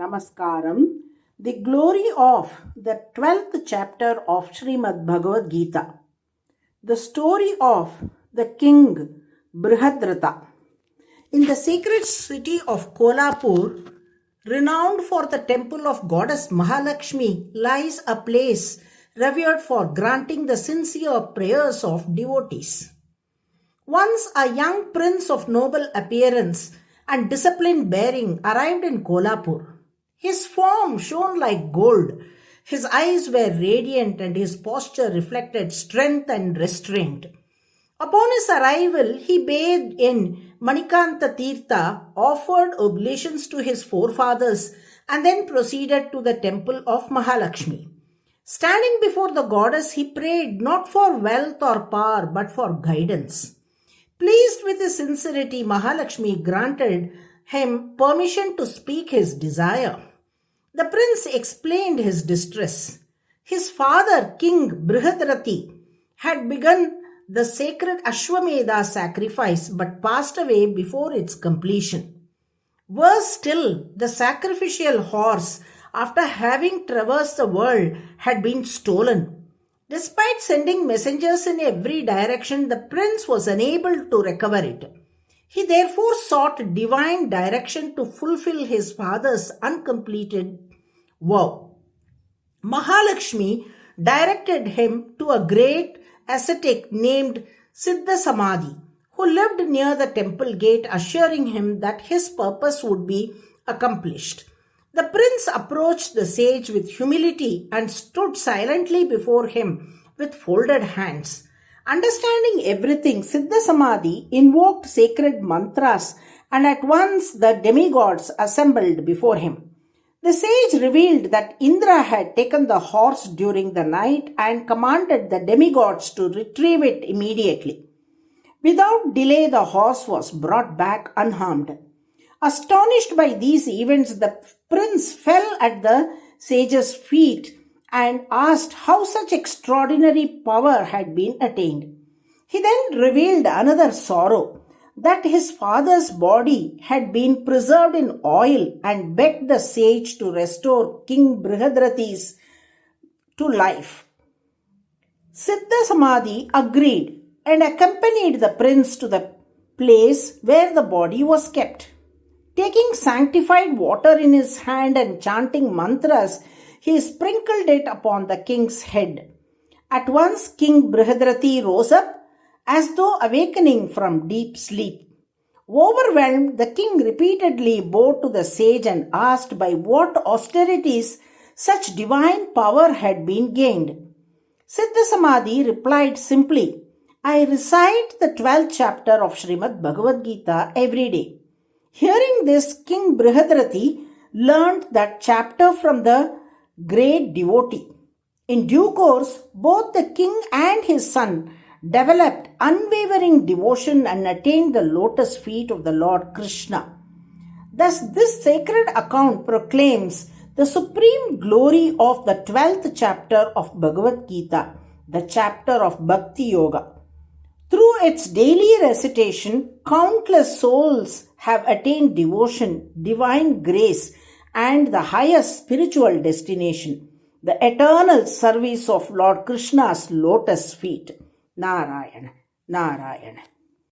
Namaskaram. The glory of the 12th chapter of Srimad Bhagavad Gita. The story of the King Brihadrathi. In the sacred city of Kolhapur, renowned for the temple of goddess Mahalakshmi, lies a place revered for granting the sincere prayers of devotees. Once a young prince of noble appearance and disciplined bearing arrived in Kolhapur. His form shone like gold, his eyes were radiant, and his posture reflected strength and restraint. Upon his arrival, he bathed in Manikanta Tirtha, offered oblations to his forefathers, and then proceeded to the temple of Mahalakshmi. Standing before the goddess, he prayed not for wealth or power, but for guidance. Pleased with his sincerity, Mahalakshmi granted him permission to speak his desire. The prince explained his distress. His father, King Brihadrathi, had begun the sacred Ashwamedha sacrifice but passed away before its completion. Worse still, the sacrificial horse, after having traversed the world, had been stolen. Despite sending messengers in every direction, the prince was unable to recover it. He therefore sought divine direction to fulfill his father's uncompleted vow. Mahalakshmi directed him to a great ascetic named Siddha Samadhi, who lived near the temple gate, assuring him that his purpose would be accomplished. The prince approached the sage with humility and stood silently before him with folded hands. Understanding everything, Siddha Samadhi invoked sacred mantras, and at once the demigods assembled before him. The sage revealed that Indra had taken the horse during the night and commanded the demigods to retrieve it immediately. Without delay, the horse was brought back unharmed. Astonished by these events, the prince fell at the sage's feet and asked how such extraordinary power had been attained. He then revealed another sorrow, that his father's body had been preserved in oil, and begged the sage to restore King Brihadrathi to life. Siddha Samadhi agreed and accompanied the prince to the place where the body was kept. Taking sanctified water in his hand and chanting mantras, he sprinkled it upon the king's head. At once King Brihadrathi rose up as though awakening from deep sleep. Overwhelmed, the king repeatedly bowed to the sage and asked by what austerities such divine power had been gained. Siddha Samadhi replied simply, "I recite the 12th chapter of Srimad Bhagavad Gita every day." Hearing this, King Brihadrathi learned that chapter from the great devotee. In due course, both the king and his son developed unwavering devotion and attained the lotus feet of the Lord Krishna. Thus, this sacred account proclaims the supreme glory of the 12th chapter of Bhagavad Gita, the chapter of Bhakti Yoga. Through its daily recitation, countless souls have attained devotion, divine grace, and the highest spiritual destination, the eternal service of Lord Krishna's lotus feet. Narayana, Narayana.